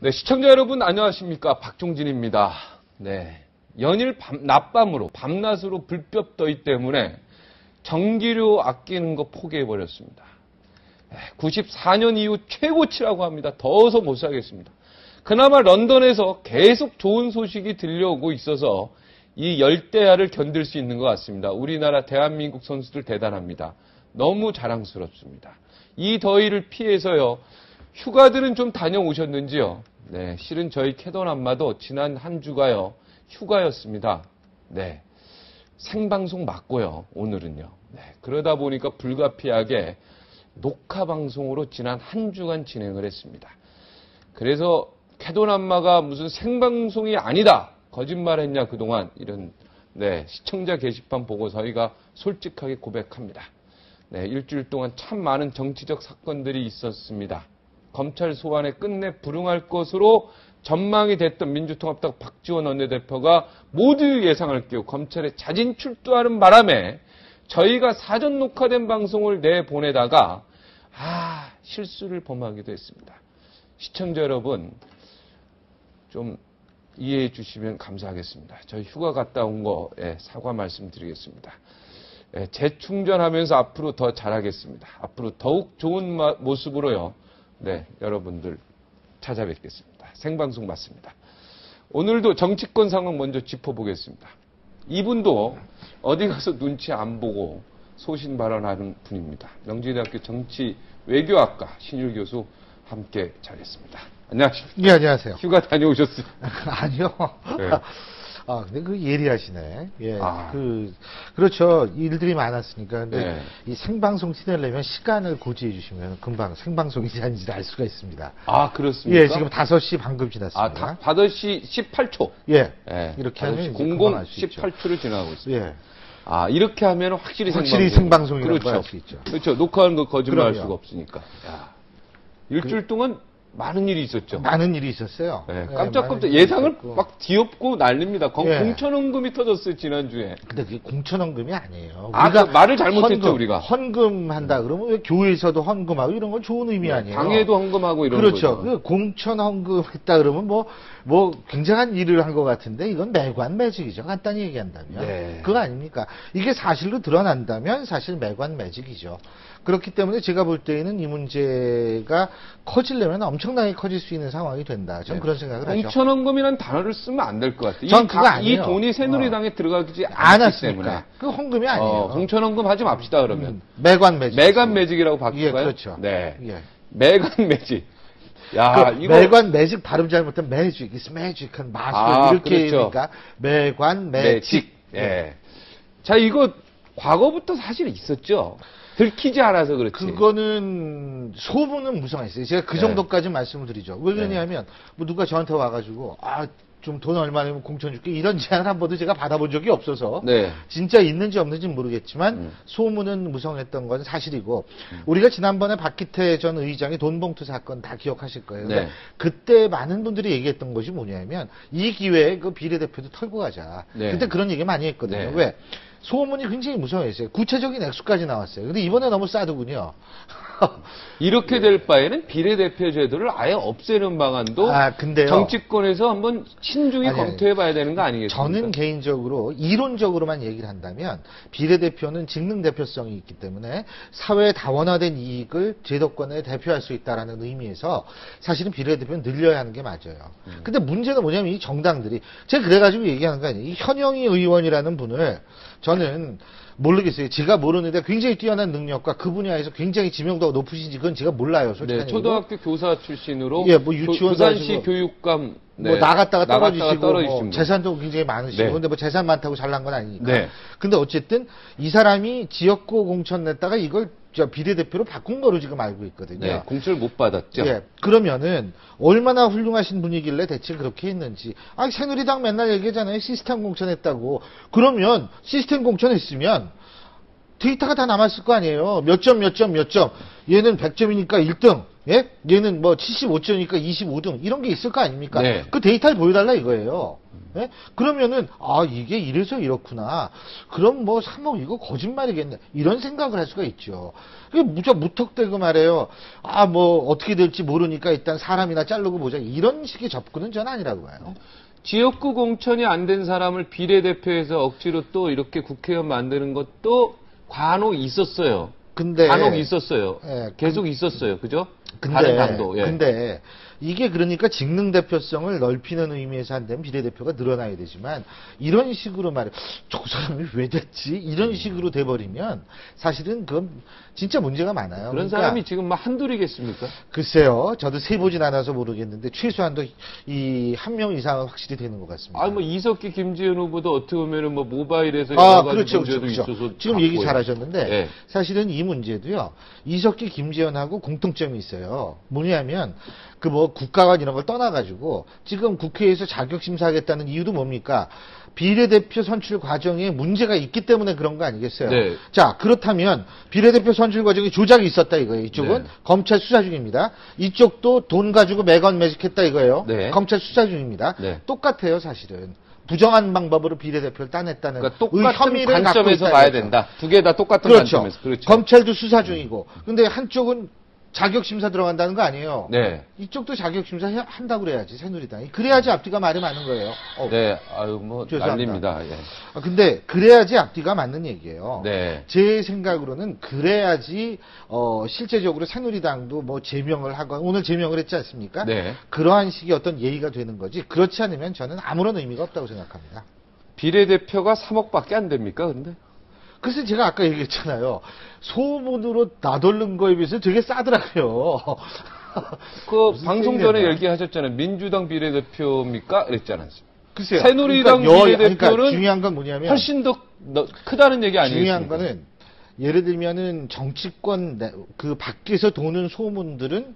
네, 시청자 여러분 안녕하십니까? 박종진입니다. 네, 연일 낮밤으로 밤낮으로 불볕 더위 때문에 전기료 아끼는 거 포기해버렸습니다. 94년 이후 최고치라고 합니다. 더워서 못 살겠습니다. 그나마 런던에서 계속 좋은 소식이 들려오고 있어서 이 열대야를 견딜 수 있는 것 같습니다. 우리나라 대한민국 선수들 대단합니다. 너무 자랑스럽습니다. 이 더위를 피해서요. 휴가들은 좀 다녀오셨는지요? 네, 실은 저희 캐돈 안마도 지난 한 주가요. 휴가였습니다. 네, 생방송 맞고요. 오늘은요. 네, 그러다 보니까 불가피하게 녹화 방송으로 지난 한 주간 진행을 했습니다. 그래서 캐돈 안마가 무슨 생방송이 아니다. 거짓말했냐 그동안 이런 네, 시청자 게시판 보고 저희가 솔직하게 고백합니다. 네, 일주일 동안 참 많은 정치적 사건들이 있었습니다. 검찰 소환에 끝내 불응할 것으로 전망이 됐던 민주통합당 박지원 원내대표가 모두 예상을 깨고 검찰에 자진 출두하는 바람에 저희가 사전 녹화된 방송을 내보내다가 실수를 범하기도 했습니다. 시청자 여러분 좀 이해해 주시면 감사하겠습니다. 저희 휴가 갔다 온 거에 사과 말씀드리겠습니다. 재충전하면서 앞으로 더 잘하겠습니다. 앞으로 더욱 좋은 모습으로요. 네, 여러분들 찾아뵙겠습니다. 생방송 맞습니다. 오늘도 정치권 상황 먼저 짚어보겠습니다. 이분도 어디 가서 눈치 안 보고 소신 발언하는 분입니다. 명지대학교 정치외교학과 신율 교수 함께 자겠습니다. 안녕하십니까? 예, 안녕하세요. 휴가 다녀오셨어요? 아니요. 네. 근데 예리하시네. 예. 그렇죠. 일들이 많았으니까. 근데 네. 이 생방송 티내려면 시간을 고지해 주시면 금방 생방송인지 아닌지를 알 수가 있습니다. 아, 그렇습니까? 예, 지금 5시 방금 지났습니다. 5시 18초. 예. 네. 이렇게 하면 00 18초를 지나가고 있습니다. 예. 이렇게 하면 확실히 생방송이라고 그렇죠. 할 수 있죠. 그렇죠. 녹화하는 거 거짓말할 그럼요. 수가 없으니까. 야. 일주일 동안 많은 일이 있었죠. 많은 일이 있었어요. 네, 예, 깜짝깜짝 예상을 있었고. 막 뒤엎고 난립니다. 예. 공천원금이 터졌어요, 지난주에. 근데 그게 공천원금이 아니에요. 그 말을 잘못했죠, 우리가. 헌금한다 그러면 왜 교회에서도 헌금하고 이런 건 좋은 의미 아니에요. 당에도 헌금하고 이런 그렇죠. 거죠. 공천 헌금했다 그러면 뭐 굉장한 일을 한 것 같은데 이건 매관매직이죠. 간단히 얘기한다면. 네. 그거 아닙니까? 이게 사실로 드러난다면 사실 매관매직이죠. 그렇기 때문에 제가 볼 때에는 이 문제가 커지려면 엄청나게 커질 수 있는 상황이 된다. 저는 그런 생각을 하죠. 공천헌금이라는 단어를 쓰면 안 될 것 같아요. 전 그거 아니에요. 이 돈이 새누리당에 들어가지 안 않기 때문에. 왔으니까. 그 헌금이 아니에요. 공천헌금 하지 맙시다 그러면. 매관매직. 매관매직이라고 바꿀까요? 예, 그렇죠. 네. 예. 매관매직. 야, 이거 매관매직 발음 잘못하면 매직, is magic 한 마술 이렇게 그렇죠. 그러니까 매관매직. 예. 자, 이거 과거부터 사실 있었죠. 들키지 않아서 그렇지. 그거는 소문은 무성했어요. 제가 그 정도까지 말씀을 드리죠. 왜 그러냐면 뭐 누가 저한테 와가지고 좀 돈 얼마 내면 공천 줄게 이런 제안을 한 번도 제가 받아본 적이 없어서 네. 진짜 있는지 없는지는 모르겠지만 소문은 무성했던 건 사실이고 우리가 지난번에 박기태 전 의장의 돈봉투 사건 다 기억하실 거예요. 네. 그때 많은 분들이 얘기했던 것이 뭐냐면 이 기회에 그 비례대표도 털고 가자. 네. 그때 그런 얘기 많이 했거든요. 네. 왜? 소문이 굉장히 무성했어요. 구체적인 액수까지 나왔어요. 근데 이번에 너무 싸더군요. 이렇게 될 바에는 비례대표 제도를 아예 없애는 방안도 근데요. 정치권에서 한번 신중히 아니, 검토해봐야 되는 거 아니겠습니까? 저는 개인적으로 이론적으로만 얘기를 한다면 비례대표는 직능 대표성이 있기 때문에 사회 다원화된 이익을 제도권에 대표할 수 있다라는 의미에서 사실은 비례대표는 늘려야 하는 게 맞아요. 근데 문제는 뭐냐면 이 정당들이 제가 그래가지고 얘기하는 거 아니에요. 이 현영희 의원이라는 분을 저는 모르겠어요. 제가 모르는데 굉장히 뛰어난 능력과 그 분야에서 굉장히 지명도가 높으신지 그건 제가 몰라요. 솔직히. 네, 초등학교 교사 출신으로 뭐 유치원 부산시 교육감 뭐 나갔다가 떨어지시고 떨어지신 뭐 재산도 굉장히 많으시고 네. 근데 뭐 재산 많다고 잘난 건 아니니까. 네. 근데 어쨌든 이 사람이 지역구 공천 냈다가 이걸 비례대표로 바꾼 거로 지금 알고 있거든요. 네, 공천을 못 받았죠. 예. 그러면은 얼마나 훌륭하신 분이길래 대체 그렇게 했는지. 새누리당 맨날 얘기하잖아요. 시스템 공천했다고. 그러면 시스템 공천했으면 데이터가 다 남았을 거 아니에요. 몇 점. 얘는 100점이니까 1등. 예? 얘는 뭐 75점이니까 25등. 이런 게 있을 거 아닙니까? 네. 그 데이터를 보여달라 이거예요. 예? 그러면은 이게 이래서 이렇구나. 그럼 뭐 3억 이거 거짓말이겠네. 이런 생각을 할 수가 있죠. 그게 무턱대고 말해요. 뭐 어떻게 될지 모르니까 일단 사람이나 자르고 보자. 이런 식의 접근은 전 아니라고 봐요. 지역구 공천이 안 된 사람을 비례대표에서 억지로 또 이렇게 국회의원 만드는 것도 간혹 있었어요. 간혹 있었어요. 예, 계속 있었어요. 그죠? 다른 당도. 예. 근데 이게 그러니까 직능 대표성을 넓히는 의미에서 한다면 비례대표가 늘어나야 되지만 이런 식으로 말해 저 사람이 왜 됐지? 이런 식으로 돼버리면 사실은 그건 진짜 문제가 많아요. 그런 사람이 지금 막 한둘이겠습니까? 글쎄요. 저도 세보진 않아서 모르겠는데 최소한도 이 한 명 이상은 확실히 되는 것 같습니다. 뭐 이석기 김지현 후보도 어떻게 보면은 뭐 모바일에서 여러 가지 그렇죠. 문제도 있어서 지금 얘기 잘하셨는데 예. 사실은 이 문제도요. 이석기 김지현하고 공통점이 있어요. 뭐냐면 국가관 이런 걸 떠나가지고 지금 국회에서 자격심사하겠다는 이유도 뭡니까? 비례대표 선출 과정에 문제가 있기 때문에 그런 거 아니겠어요? 네. 자, 그렇다면 비례대표 선출 과정에 조작이 있었다 이거예요. 이쪽은 네. 검찰 수사 중입니다. 이쪽도 돈 가지고 매건매직했다 이거예요. 네. 검찰 수사 중입니다. 네. 똑같아요, 사실은. 부정한 방법으로 비례대표를 따냈다는 그러니까 똑같은 혐의를 관점에서 갖고 봐야 있다, 된다. 두 개 다 똑같은 그렇죠. 관점에서. 그렇죠. 검찰도 수사 중이고. 근데 한쪽은 자격심사 들어간다는 거 아니에요. 네. 이쪽도 자격심사 한다고 그래야지, 새누리당이. 그래야지 앞뒤가 말이 많은 거예요. 네. 죄송합니다. 난립니다. 예. 근데 그래야지 앞뒤가 맞는 얘기예요. 네. 제 생각으로는 그래야지 실제적으로 새누리당도 뭐 제명을 하거나 오늘 제명을 했지 않습니까? 네. 그러한 식의 어떤 예의가 되는 거지. 그렇지 않으면 저는 아무런 의미가 없다고 생각합니다. 비례대표가 3억밖에 안 됩니까? 근데? 그래서 제가 아까 얘기했잖아요. 소문으로 나돌는 거에 비해서 되게 싸더라고요. 방송 전에 얘기했나? 얘기하셨잖아요. 민주당 비례대표입니까? 그랬잖아요. 글쎄요. 새누리당 그러니까 비례대표는 중요한 건 뭐냐면 훨씬 더 크다는 얘기 아니에요? 중요한 거는 예를 들면은 정치권 그 밖에서 도는 소문들은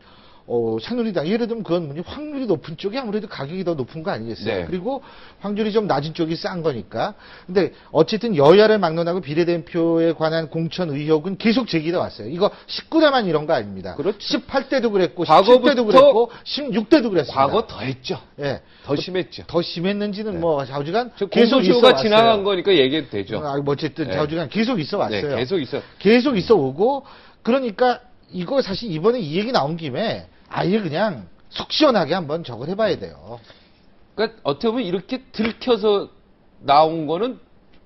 새누리당 예를 들면 그건 확률이 높은 쪽이 아무래도 가격이 더 높은 거 아니겠어요? 네. 그리고 확률이 좀 낮은 쪽이 싼 거니까. 근데 어쨌든 여야를 막론하고 비례대표에 관한 공천 의혹은 계속 제기돼 왔어요. 이거 19대만 이런 거 아닙니다. 그렇죠. 18대도 그랬고 과거부터 17대도 그랬고 16대도 그랬습니다. 과거 더 했죠. 예. 더 심했죠. 더 심했는지는 네. 뭐 좌우지간 계속 있어 쇼가 왔어요. 지나간 거니까 얘기해도 되죠. 뭐 어쨌든 네. 좌우지간 계속 있어 왔어요. 네, 계속 있어. 계속 있어 오고 그러니까 이거 사실 이번에 이 얘기 나온 김에 아예 그냥 속 시원하게 한번 저걸 해봐야 돼요. 그러니까 어떻게 보면 이렇게 들켜서 나온 거는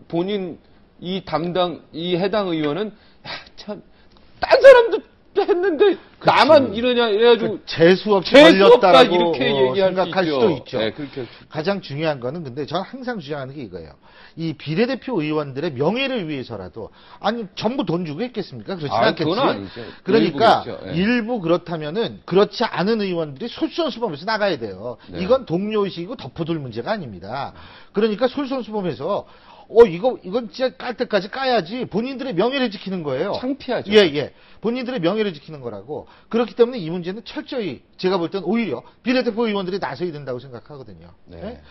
본인 이 해당 의원은 딴 사람도 했는데 나만 이러냐 이래가지고 재수 없이 재수없다 걸렸다라고 이렇게 얘기할 생각할 수 수도 있죠. 네, 그렇게 가장 중요한 거는 근데 저는 항상 주장하는 게 이거예요. 이 비례대표 의원들의 명예를 위해서라도 아니 전부 돈 주고 했겠습니까? 그렇지 않겠지. 그건 아니죠. 그러니까 일부 그렇죠. 예. 일부 그렇다면은 그렇지 않은 의원들이 솔선수범해서 나가야 돼요. 네. 이건 동료의식이고 덮어둘 문제가 아닙니다. 그러니까 솔선수범해서 이건 진짜 깔 때까지 까야지 본인들의 명예를 지키는 거예요. 창피하죠. 예. 본인들의 명예를 지키는 거라고. 그렇기 때문에 이 문제는 철저히 제가 볼 땐 오히려 비례대표 의원들이 나서야 된다고 생각하거든요. 네. 예?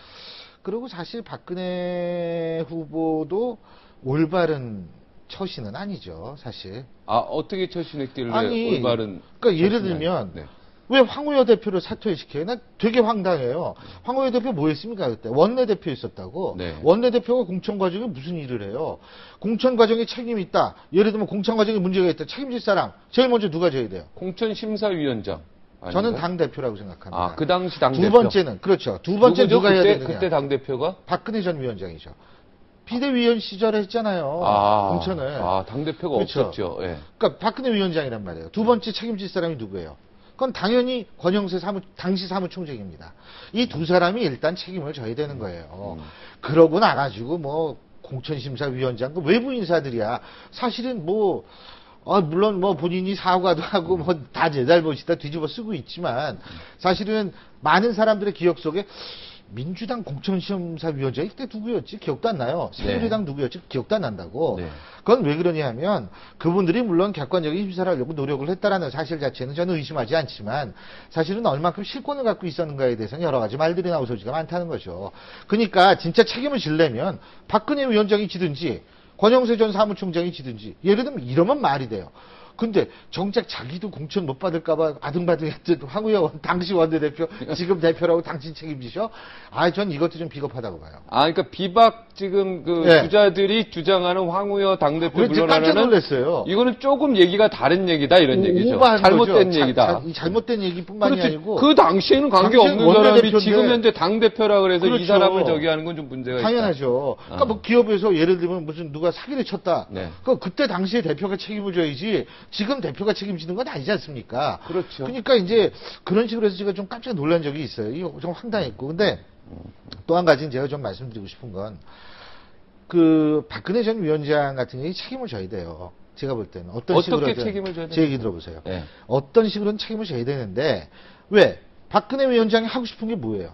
그리고 사실 박근혜 후보도 올바른 처신은 아니죠, 사실. 어떻게 처신했길래 아니, 올바른. 그러니까 예를 처신이 들면 아니- 네. 왜 황우여 대표를 사퇴시켜요? 난 되게 황당해요. 황우여 대표 뭐 했습니까, 그때? 원내대표 있었다고? 네. 원내대표가 공천 과정에 무슨 일을 해요? 공천 과정에 책임이 있다. 예를 들면 공천 과정에 문제가 있다. 책임질 사람. 제일 먼저 누가 져야 돼요? 공천심사위원장. 저는 아닌가요? 당대표라고 생각합니다. 그 당시 당대표. 두 번째는, 그렇죠. 두 번째 누구죠? 누가 해야 그때, 되느냐? 그때 당대표가? 박근혜 전 위원장이죠. 비대위원 시절에 했잖아요. 공천을. 당대표가 그렇죠. 없었죠. 예. 그러니까 박근혜 위원장이란 말이에요. 두 번째 책임질 사람이 누구예요? 그건 당연히 권영세 당시 사무총장입니다. 이 두 사람이 일단 책임을 져야 되는 거예요. 그러고 나가지고 뭐 공천심사위원장 그 외부 인사들이야. 사실은 물론 본인이 사과도 하고 다 제 잘못이다 뒤집어 쓰고 있지만 사실은 많은 사람들의 기억 속에 민주당 공천심사위원장이 그때 누구였지? 기억도 안 나요. 새누리당 누구였지? 기억도 안 난다고. 네. 그건 왜 그러냐 하면 그분들이 물론 객관적인 심사를 하려고 노력을 했다라는 사실 자체는 저는 의심하지 않지만 사실은 얼만큼 실권을 갖고 있었는가에 대해서는 여러 가지 말들이 나올 소지가 많다는 거죠. 그러니까 진짜 책임을 지려면 박근혜 위원장이 지든지 권영세 전 사무총장이 지든지 예를 들면 이러면 말이 돼요. 근데 정작 자기도 공천 못 받을까봐 아등바등했던 황우여 당시 원내대표, 지금 대표라고 당신 책임지셔? 전 이것도 좀 비겁하다고 봐요. 그러니까 비박 지금 그 네. 주자들이 주장하는 황우여 당대표 깜짝 물러나는 놀랐어요. 이거는 조금 얘기가 다른 얘기다 이런 얘기죠. 오버한 잘못된 거죠. 얘기다. 잘못된 얘기뿐만이 그렇지. 아니고 그 당시에는 관계 없는 당시에는 사람이 원내대표인데. 지금 현재 당 대표라 그래서 이 그렇죠. 사람을 저기 하는 건 좀 문제가 있다. 당연하죠. 그러니까 뭐 기업에서 예를 들면 무슨 누가 사기를 쳤다. 네. 그때 당시에 대표가 책임을 져야지 지금 대표가 책임지는 건 아니지 않습니까? 그렇죠. 그러니까 이제 그런 식으로 해서 제가 좀 깜짝 놀란 적이 있어요. 이거 좀 황당했고. 근데 또 한 가지는 제가 좀 말씀드리고 싶은 건 그 박근혜 전 위원장 같은 경우에 책임을 져야 돼요. 제가 볼 때는 어떤 식으로 어떻게 책임을 져야 제 얘기 들어보세요. 네. 어떤 식으로는 책임을 져야 되는데 왜 박근혜 위원장이 하고 싶은 게 뭐예요?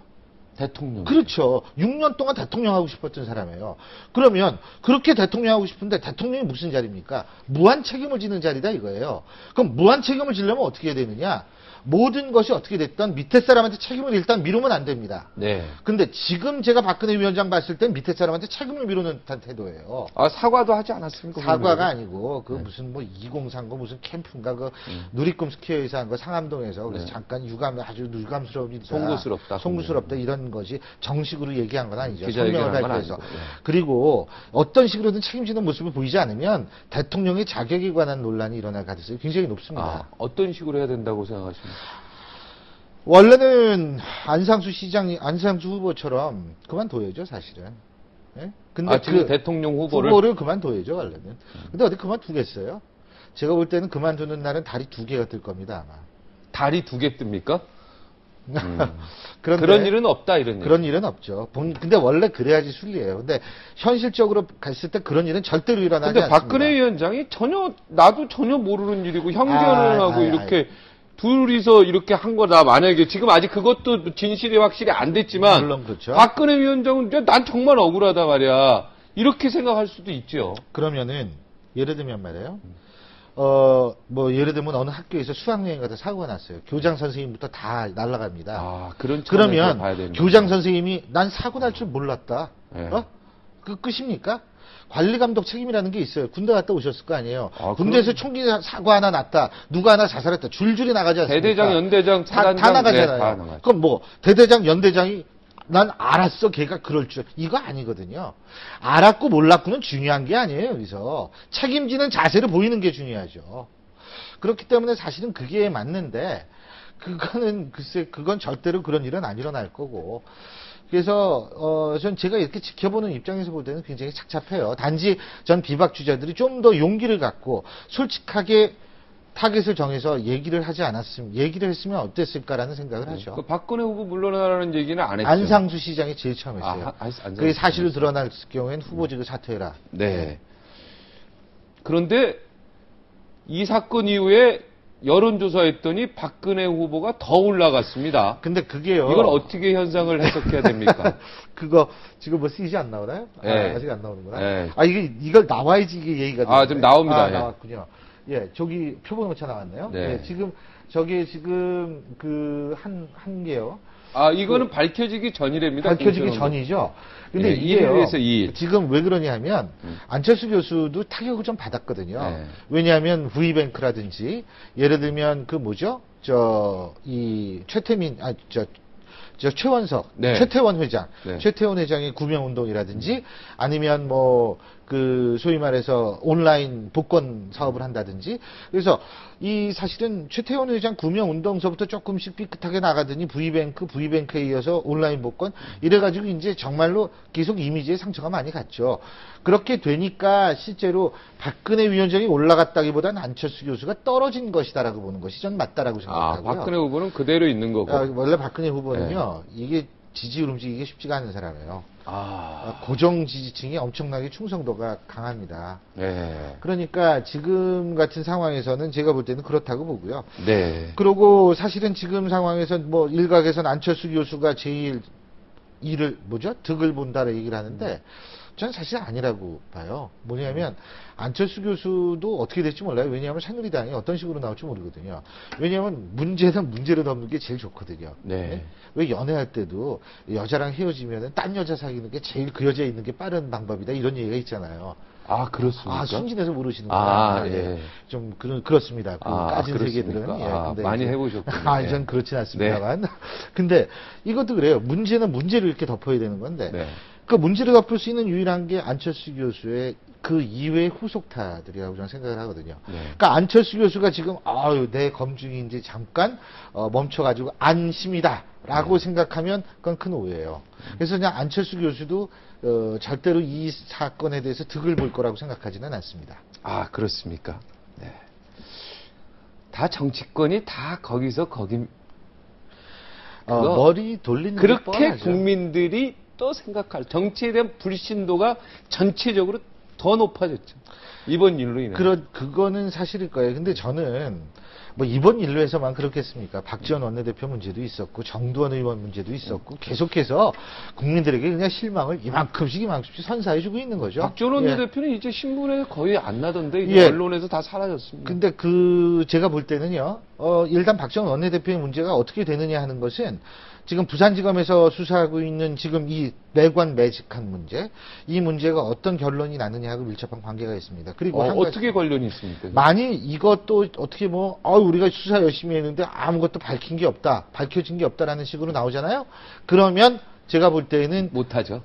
대통령. 그렇죠. 6년 동안 대통령 하고 싶었던 사람이에요. 그러면 그렇게 대통령 하고 싶은데 대통령이 무슨 자리입니까? 무한 책임을 지는 자리다 이거예요. 그럼 무한 책임을 지려면 어떻게 해야 되느냐? 모든 것이 어떻게 됐든 밑에 사람한테 책임을 일단 미루면 안 됩니다. 네. 근데 지금 제가 박근혜 위원장 봤을 땐 밑에 사람한테 책임을 미루는 태도예요. 사과도 하지 않았습니까? 사과가 아니고 그 무슨 뭐 2030 무슨 캠프인가 그 누리꿈 스퀘어에서 한 거 상암동에서 그래서 잠깐 아주 유감스러움이 송구스럽다 이런 것이 정식으로 얘기한 건 아니죠. 성명을 발표해서. 그리고 어떤 식으로든 책임지는 모습을 보이지 않으면 대통령의 자격에 관한 논란이 일어날 가능성이 굉장히 높습니다. 어떤 식으로 해야 된다고 생각하십니까? 원래는 안상수 후보처럼 그만둬야죠, 사실은. 예? 근데 지금 대통령 후보를 그만둬야죠, 원래는. 근데 어디 그만두겠어요? 제가 볼 때는 그만두는 날은 다리 2개가 뜰 겁니다, 아마. 다리 2개 뜹니까? 그런 일은 없다, 이런 얘기. 그런 일은 없죠. 근데 원래 그래야지 순리예요. 근데 현실적으로 갔을 때 그런 일은 절대로 일어나지 근데 않습니다. 박근혜 위원장이 나도 전혀 모르는 일이고 형제는 하고 이렇게 둘이서 이렇게 한 거다. 만약에 지금 아직 그것도 진실이 확실히 안 됐지만 물론 그렇죠. 박근혜 위원장은 난 정말 억울하다 말이야. 이렇게 생각할 수도 있죠. 그러면은 예를 들면 말이에요. 예를 들면 어느 학교에서 수학여행 가다 사고가 났어요. 교장 선생님부터 다 날아갑니다. 그러면 교장 선생님이 난 사고 날 줄 몰랐다. 네. 그 끝입니까? 관리 감독 책임이라는 게 있어요. 군대 갔다 오셨을 거 아니에요. 군대에서 총기 사고 하나 났다. 누가 하나 자살했다. 줄줄이 나가지 않습니까? 대대장, 연대장, 차단장 다 나가잖아요. 네, 다 나가죠. 그럼 뭐 대대장, 연대장이 난 알았어. 걔가 그럴 줄. 이거 아니거든요. 알았고 몰랐고는 중요한 게 아니에요. 여기서 책임지는 자세를 보이는 게 중요하죠. 그렇기 때문에 사실은 그게 맞는데 그거는 글쎄 그건 절대로 그런 일은 안 일어날 거고. 그래서 전 제가 이렇게 지켜보는 입장에서 볼 때는 굉장히 착잡해요. 단지 전 비박 주자들이 좀 더 용기를 갖고 솔직하게 타겟을 정해서 얘기를 했으면 어땠을까라는 생각을 하죠. 박근혜 후보 물러나라는 얘기는 안 했죠. 안상수 시장이 제일 처음 했어요. 그게 사실로 드러날 경우에는 후보직을 사퇴해라. 네. 그런데 이 사건 이후에 여론조사했더니 박근혜 후보가 더 올라갔습니다. 근데 그게요. 이걸 어떻게 현상을 해석해야 됩니까? 그거 지금 뭐 CG 안 나오나요? 네. 아직 안 나오는구나. 네. 이걸 나와야지 이게 얘기가 되는데. 지금 나옵니다. 나왔군요. 예, 저기 표본오차 나왔네요. 네. 예, 저게 지금 한 개요. 이거는 밝혀지기 전이랍니다. 밝혀지기 전이죠. 근데 이게요. 1일에서 2일. 지금 왜 그러냐 하면 안철수 교수도 타격을 좀 받았거든요. 네. 왜냐하면 V뱅크라든지 예를 들면 최원석, 네. 최태원 회장, 네. 최태원 회장의 구명운동이라든지 아니면 소위 말해서 온라인 복권 사업을 한다든지 그래서 사실은 최태원 회장 구명운동서부터 조금씩 삐끗하게 나가더니 V뱅크에 이어서 온라인 복권 이래가지고 이제 정말로 계속 이미지에 상처가 많이 갔죠. 그렇게 되니까 실제로 박근혜 위원장이 올라갔다기보다는 안철수 교수가 떨어진 것이다라고 보는 것이 전 맞다라고 생각하고요. 박근혜 후보는 그대로 있는 거고. 원래 박근혜 후보는요, 네. 이게 지지율 움직이기 쉽지가 않은 사람이에요. 고정 지지층이 엄청나게 충성도가 강합니다. 네. 그러니까 지금 같은 상황에서는 제가 볼 때는 그렇다고 보고요. 네. 그리고 사실은 지금 상황에서 일각에서는 안철수 교수가 제일 득을 본다라고 얘기를 하는데 저는 사실 아니라고 봐요. 뭐냐면 안철수 교수도 어떻게 될지 몰라요. 왜냐하면 새누리당이 어떤 식으로 나올지 모르거든요. 왜냐하면 문제는 문제로 덮는 게 제일 좋거든요. 네. 왜 연애할 때도 여자랑 헤어지면 딴 여자 사귀는 게 제일 그 여자에 있는 게 빠른 방법이다 이런 얘기가 있잖아요. 아, 그렇습니까? 아, 순진해서 모르시는구나. 아, 예. 좀, 그렇습니다. 그 아, 까진 그렇습니까? 세계들은. 예, 아, 근데 많이 이제- 해보셨군요. 아, 예. 전 그렇진 않습니다만. 근데 이것도 그래요. 문제는 문제를 이렇게 덮어야 되는 건데. 네. 그 문제를 덮을 수 있는 유일한 게 안철수 교수의 그 이외의 후속타들이라고 저는 생각을 하거든요. 네. 그러니까 안철수 교수가 지금 아유 내 검증이 이제 잠깐 멈춰가지고 안심이다라고 생각하면 그건 큰 오해예요. 그래서 그냥 안철수 교수도 절대로 이 사건에 대해서 득을 볼 거라고 생각하지는 않습니다. 아, 그렇습니까? 네. 다 정치권이 다 거기서 거기 그거 머리 돌리는 게 그렇게 뻔하죠. 국민들이 또 생각할 정치에 대한 불신도가 전체적으로 더 높아졌죠. 이번 일로 인해. 그거는 사실일 거예요. 근데 저는 뭐 이번 일로 해서만 그렇겠습니까? 박지원 원내대표 문제도 있었고 정두원 의원 문제도 있었고 계속해서 국민들에게 그냥 실망을 이만큼씩 선사해주고 있는 거죠. 박지원 예. 원내대표는 이제 신문에 거의 안 나던데 이제 예. 언론에서 다 사라졌습니다. 근데 제가 볼 때는요, 일단 박지원 원내대표의 문제가 어떻게 되느냐 하는 것은 지금 부산지검에서 수사하고 있는 지금 이 매관 매직한 문제, 이 문제가 어떤 결론이 나느냐하고 밀접한 관계가 있습니다. 그리고 한 가지- 어떻게 관련이 있습니까? 만일 이것도 어떻게 우리가 수사 열심히 했는데 아무것도 밝혀진 게 없다라는 식으로 나오잖아요? 그러면 제가 볼 때는 못하죠.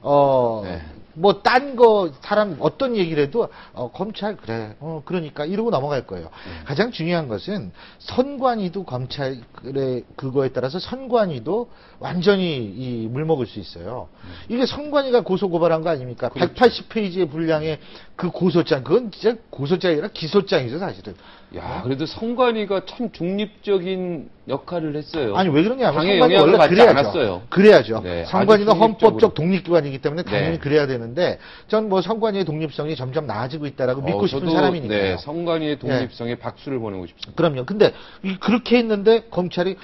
네. 뭐 딴 거 사람 어떤 얘기를 해도 검찰 그래 그러니까 이러고 넘어갈 거예요. 가장 중요한 것은 선관위도 검찰의 그거에 따라서 선관위도 완전히 이 물먹을 수 있어요. 이게 선관위가 고소고발한 거 아닙니까? 그렇죠. 180페이지의 분량의 그 고소장 그건 진짜 고소장이 아니라 기소장이죠 사실은. 야, 그래도 선관위가 참 중립적인 역할을 했어요. 아니 왜 그러냐면 당의 선관위 영향을 원래 받지 그래야죠. 않았어요. 그래야죠. 네, 선관위는 아주 중립적으로. 헌법적 독립기관이기 때문에 당연히 네. 그래야 되는데 전 뭐 선관위의 독립성이 점점 나아지고 있다라고 믿고 싶은 저도, 사람이니까요. 네, 선관위의 독립성에 박수를 보내고 싶습니다. 그럼요. 근데 그렇게 했는데 검찰이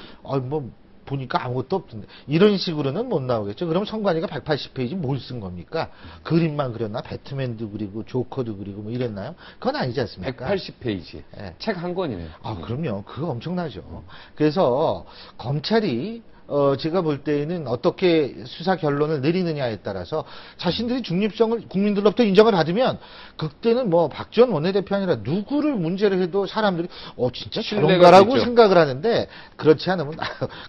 보니까 아무것도 없던데 이런 식으로는 못 나오겠죠. 그럼 선관위가 180페이지 뭘 쓴 겁니까? 그림만 그렸나? 배트맨도 그리고 조커도 그리고 뭐 이랬나요? 그건 아니지 않습니까? 180페이지. 네. 책 한 권이네요. 그럼요. 그거 엄청나죠. 그래서 검찰이 제가 볼 때에는 어떻게 수사 결론을 내리느냐에 따라서 자신들이 중립성을 국민들로부터 인정을 받으면 그때는 뭐 박지원 원내대표 아니라 누구를 문제를 해도 사람들이 진짜 신뢰가 저런가라고 있죠. 생각을 하는데 그렇지 않으면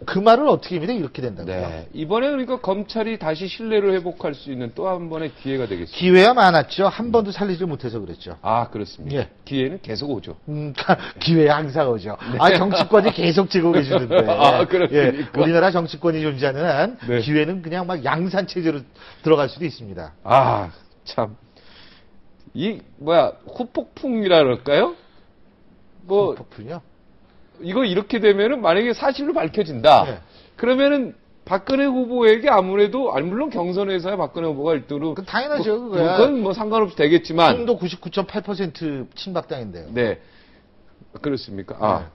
그 말을 어떻게 합니까? 이렇게 된다고요. 네. 이번에 그러니까 검찰이 다시 신뢰를 회복할 수 있는 또 한 번의 기회가 되겠습니다. 기회가 많았죠. 한 번도 살리지 못해서 그랬죠. 아, 그렇습니다. 예. 기회는 계속 오죠. 기회 항상 오죠. 정치권이 계속 지고 계시는데. 아, 그렇습니까? 우리나라 정치권이 존재하는 한 네. 기회는 그냥 막 양산 체제로 들어갈 수도 있습니다. 아, 참. 후폭풍이라 그럴까요? 폭풍이요? 이거 이렇게 되면은 만약에 사실로 밝혀진다. 네. 그러면은 박근혜 후보에게 아무래도, 물론 경선에서야 박근혜 후보가 1등으로. 그 당연하죠, 그거야. 그건 뭐 상관없이 되겠지만. 지금도 99.8% 친박당인데요. 네. 그렇습니까? 아.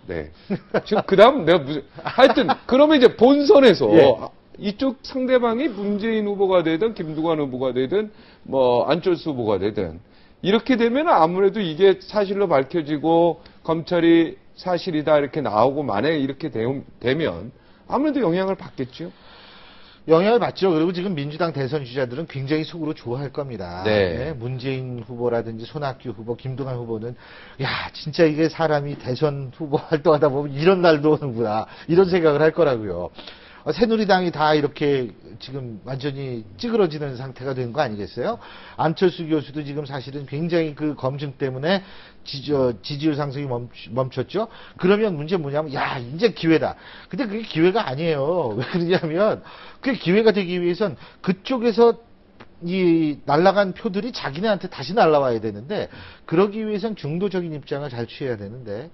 네. 지금 그 다음 내가 하여튼, 그러면 이제 본선에서. 예. 이쪽 상대방이 문재인 후보가 되든, 김두관 후보가 되든, 안철수 후보가 되든. 이렇게 되면 아무래도 이게 사실로 밝혀지고, 검찰이 사실이다 이렇게 나오고, 만약에 이렇게 되면, 아무래도 영향을 받겠죠. 영향을 받죠. 그리고 지금 민주당 대선 주자들은 굉장히 속으로 좋아할 겁니다. 네. 문재인 후보라든지 손학규 후보, 김동완 후보는 진짜 이게 사람이 대선 후보 활동하다 보면 이런 날도 오는구나. 이런 생각을 할 거라고요. 새누리당이 다 이렇게 지금 완전히 찌그러지는 상태가 된 거 아니겠어요? 안철수 교수도 지금 사실은 굉장히 그 검증 때문에 지지율 상승이 멈췄죠? 그러면 문제 뭐냐면, 이제 기회다. 근데 그게 기회가 아니에요. 왜 그러냐면, 그게 기회가 되기 위해선 그쪽에서 이 날아간 표들이 자기네한테 다시 날아와야 되는데, 그러기 위해선 중도적인 입장을 잘 취해야 되는데,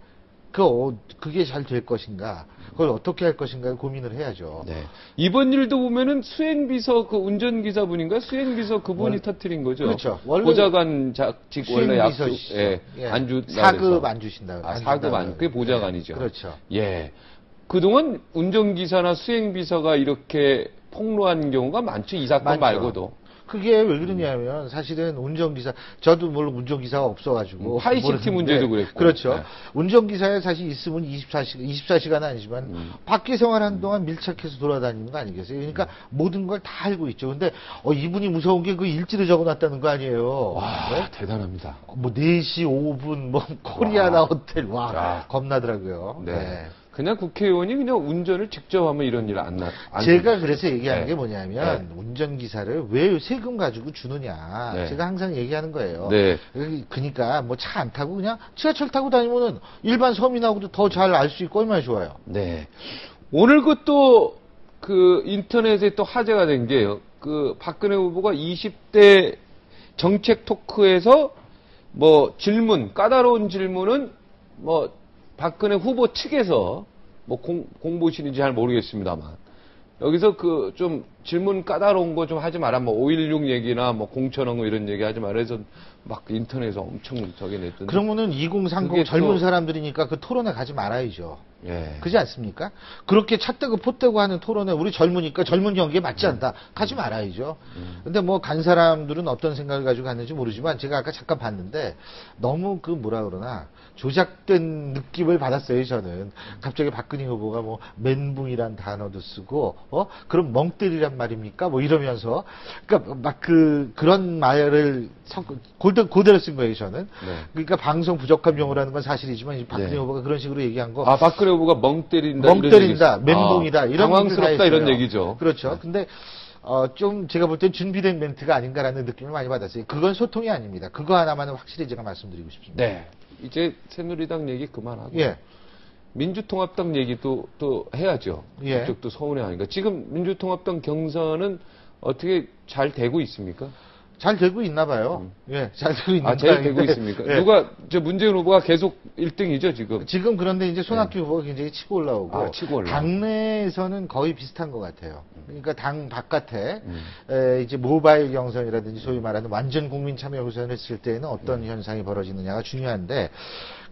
그게 잘 될 것인가, 그걸 어떻게 할 것인가 고민을 해야죠. 네. 이번 일도 보면은 수행비서 운전기사분인가? 수행비서 그분이 터뜨린 거죠. 그렇죠. 원래 보좌관 작직 원래 약속, 안주. 4급 안 주신다. 4급 안, 그게 보좌관이죠. 그렇죠. 예. 그동안 운전기사나 수행비서가 이렇게 폭로한 경우가 많죠. 이 사건 많죠. 말고도. 그게 왜 그러냐면 사실은 운전기사, 저도 물론 운전기사가 없어가지고. 하이시티 문제도 그랬고. 그렇죠. 네. 운전기사에 사실 있으면 24시간은 아니지만 밖에 생활하는 동안 밀착해서 돌아다니는 거 아니겠어요? 그러니까 모든 걸 다 알고 있죠. 근데 이분이 무서운 게 그 일지를 적어놨다는 거 아니에요. 와, 네? 대단합니다. 뭐 4시 5분 뭐 코리아나 호텔 와 야. 겁나더라고요. 네. 그냥 국회의원이 그냥 운전을 직접 하면 이런 일 안 제가 그래서 얘기하는 네. 게 뭐냐면 운전기사를 왜 세금 가지고 주느냐. 네. 제가 항상 얘기하는 거예요. 네. 그러니까 뭐 차 안 타고 그냥 지하철 타고 다니면은 일반 서민하고도 더 잘 알 수 있고 얼마나 좋아요. 네. 오늘 그또 그 인터넷에 또 화제가 된 게요. 그 박근혜 후보가 20대 정책 토크에서 뭐 질문, 까다로운 질문은 뭐 박근혜 후보 측에서 뭐 공보실인지 잘 모르겠습니다만 여기서 그 좀 질문 까다로운 거 좀 하지 마라. 뭐 5.16 얘기나 뭐 공천왕 이런 얘기 하지 마라 해서 막 인터넷에서 엄청 저기 냈던데. 그러면은 2030 젊은 사람들이니까 그 토론에 가지 말아야죠. 예. 그지 않습니까? 그렇게 찻대고 포대고 하는 토론에 우리 젊으니까 젊은 경기에 맞지 않다. 가지 말아야죠. 근데 뭐 간 사람들은 어떤 생각을 가지고 갔는지 모르지만 제가 아까 잠깐 봤는데 너무 그 뭐라 그러나 조작된 느낌을 받았어요, 저는. 갑자기 박근혜 후보가 뭐 멘붕이란 단어도 쓰고 그럼 멍때리란 말입니까? 뭐 이러면서 그러니까 막 그런 말을 그대로 쓴 거예요, 저는. 네. 그러니까 방송 부족한 용어라는 건 사실이지만 박근혜 네. 후보가 그런 식으로 얘기한 거. 아, 박근혜 후보가 멍 때린다. 멘붕이다. 이런 당황스럽다 이런 얘기죠. 그렇죠. 네. 근데 좀 제가 볼 땐 준비된 멘트가 아닌가라는 느낌을 많이 받았어요. 그건 소통이 아닙니다. 그거 하나만은 확실히 제가 말씀드리고 싶습니다. 네. 이제 새누리당 얘기 그만하고. 예. 민주통합당 얘기도 또 해야죠. 예. 그쪽도 서운해하니까. 지금 민주통합당 경선은 어떻게 잘 되고 있습니까? 잘 되고 있나 봐요. 예, 잘 되고 있는 잘 되고 있습니까? 예. 누가, 문재인 후보가 계속 1등이죠, 지금? 지금 그런데 이제 손학규 후보가 굉장히 치고 올라오고. 치고 올라오고. 당내에서는 거의 비슷한 것 같아요. 그러니까 당 바깥에, 이제 모바일 경선이라든지 소위 말하는 완전 국민 참여 경선을 했을 때에는 어떤 현상이 벌어지느냐가 중요한데,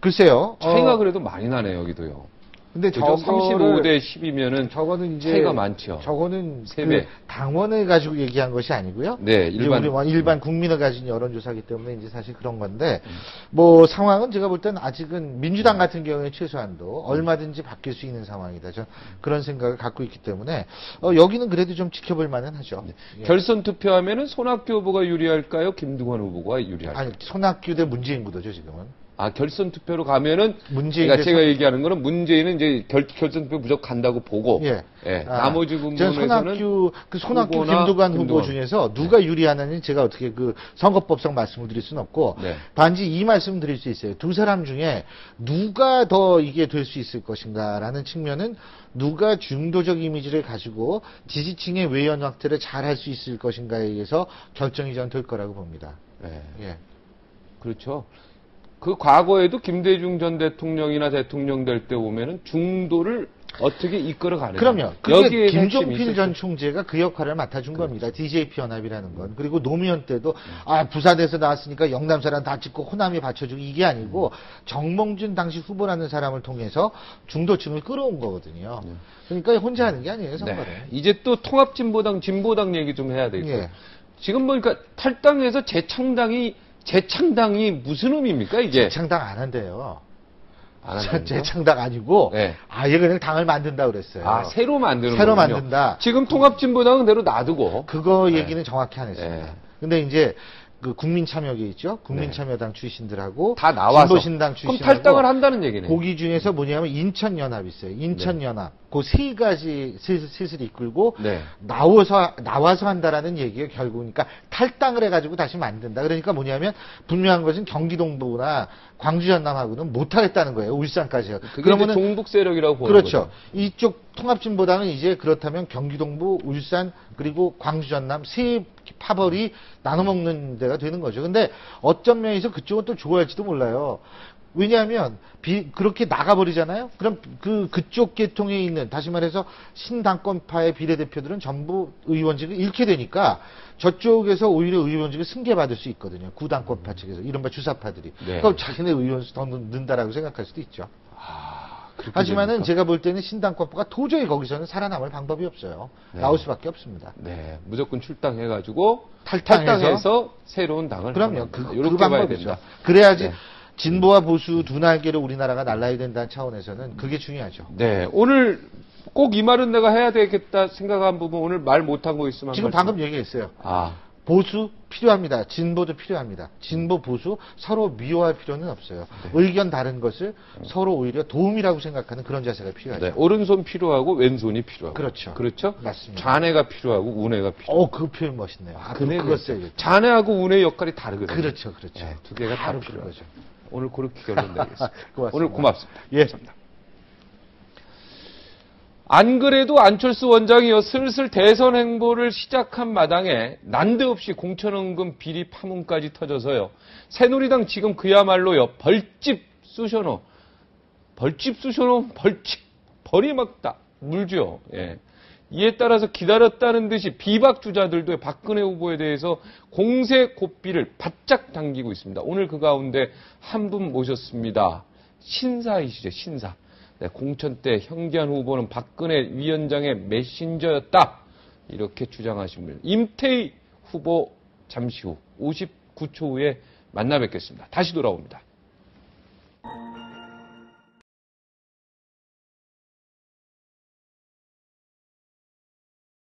글쎄요. 차이가 그래도 많이 나네요, 여기도요. 근데 그죠? 저거를 35대 10이면은 저거는 이제 차이가 많죠. 저거는 세 배. 당원을 가지고 얘기한 것이 아니고요. 네, 일반 국민을 가진 여론조사기 때문에 이제 사실 그런 건데 뭐 상황은 제가 볼 때는 아직은 민주당 같은 경우에 최소한도 얼마든지 바뀔 수 있는 상황이다. 저 그런 생각을 갖고 있기 때문에 여기는 그래도 좀 지켜볼 만은 하죠. 네. 예. 결선 투표하면은 손학규 후보가 유리할까요? 김두관 후보가 유리할까요? 아니 손학규 대 문재인 구도죠 지금은. 결선 투표로 가면은 문재인 그러니까 제가 얘기하는 거는 문재인은 이제 결선 투표 무조건 간다고 보고 예. 나머지 부분에서는 손학규 후보나 김두관 후보 중에서 누가 유리하느니 제가 어떻게 그 선거법상 말씀을 드릴 수는 없고 네. 단지 이 말씀 드릴 수 있어요. 두 사람 중에 누가 더 이게 될 수 있을 것인가라는 측면은 누가 중도적 이미지를 가지고 지지층의 외연 확대를 잘 할 수 있을 것인가에 의해서 결정이 전 될 거라고 봅니다. 네. 예. 그렇죠. 그 과거에도 김대중 전 대통령이나 대통령 될 때 보면은 중도를 어떻게 이끌어 가느냐. 그럼요. 그게 여기에 김종필 전 총재가 그 역할을 맡아준 겁니다. DJP 연합이라는 건. 그리고 노무현 때도 부산에서 나왔으니까 영남 사람 다 찍고 호남에 받쳐주고 이게 아니고 정몽준 당시 후보라는 사람을 통해서 중도층을 끌어온 거거든요. 그러니까 혼자 하는 게 아니에요, 선거를. 네. 이제 또 통합진보당, 진보당 얘기 좀 해야 되겠어요. 예. 지금 보니까 탈당해서 재창당이 무슨 의미입니까, 이게? 재창당 안 한대요. 안 한다고요? 재창당 아니고 네. 아예 그냥 당을 만든다 그랬어요. 새로 만드는 새로 거군요. 만든다. 지금 통합진보당은 대로 놔두고. 그거 얘기는 정확히 안 했습니다. 네. 근데 이제 그 국민참여계 있죠? 국민참여당 출신들하고 다 나와서. 진보신당 그럼 출신하고 탈당을 한다는 얘기네요. 거기 중에서 뭐냐면 인천연합 있어요. 인천연합. 그 세 가지 셋을 이끌고 네. 나와서 한다라는 얘기가 결국 그러니까 탈당을 해가지고 다시 만든다. 그러니까 뭐냐면 분명한 것은 경기 동부나 광주 전남하고는 못하겠다는 거예요. 울산까지요. 그게 이제 종북 세력이라고 보는 그렇죠. 거죠. 이쪽 통합진보당은 이제 그렇다면 경기 동부, 울산 그리고 광주 전남 세 파벌이 나눠 먹는 데가 되는 거죠. 근데 어떤 면에서 그쪽은 또 좋아할지도 몰라요. 왜냐하면 그렇게 나가버리잖아요. 그럼 그쪽 계통에 있는 다시 말해서 신당권파의 비례대표들은 전부 의원직을 잃게 되니까 저쪽에서 오히려 의원직을 승계받을 수 있거든요. 구당권파 측에서 이른바 주사파들이. 네. 그럼 자기네 의원수 더 는다라고 생각할 수도 있죠. 하지만은 됩니까? 제가 볼 때는 신당과가 도저히 거기서는 살아남을 방법이 없어요. 네. 나올 수밖에 없습니다. 네, 무조건 출당해가지고 탈당해서 탈당해서 새로운 당을 그럼요. 이렇게 봐야 방법이죠. 된다. 그래야지 네. 진보와 보수 두 날개를 우리나라가 날라야 된다는 차원에서는 그게 중요하죠. 네, 오늘 꼭 이 말은 내가 해야 되겠다 생각한 부분 오늘 말 못한 거 있으면 지금 말씀. 방금 얘기했어요. 아, 보수 필요합니다. 진보도 필요합니다. 진보, 보수 서로 미워할 필요는 없어요. 네. 의견 다른 것을 서로 오히려 도움이라고 생각하는 그런 자세가 필요하죠. 네, 오른손 필요하고 왼손이 필요하고. 그렇죠. 그렇죠? 맞습니다. 좌뇌가 필요하고 우뇌가 필요하고. 그 표현 멋있네요. 그거 써야겠죠. 좌뇌하고 우뇌 역할이 다르거든요. 그렇죠, 그렇죠. 네, 두 개가 다 바로 필요하죠. 그거죠. 오늘 그렇게 결론 내겠습니다. 고맙습니다. 오늘 고맙습니다. 예. 감사합니다. 안 그래도 안철수 원장이요 슬슬 대선 행보를 시작한 마당에 난데없이 공천원금 비리 파문까지 터져서요 새누리당 지금 그야말로요 벌집 쑤셔놓 벌이 막 다 물죠. 예. 이에 따라서 기다렸다는 듯이 비박 주자들도 박근혜 후보에 대해서 공세 고삐를 바짝 당기고 있습니다. 오늘 그 가운데 한 분 모셨습니다. 신사이시죠, 신사. 네, 공천 때 현기한 후보는 박근혜 위원장의 메신저였다. 이렇게 주장하신 분. 임태희 후보 잠시 후 59초 후에 만나 뵙겠습니다. 다시 돌아옵니다.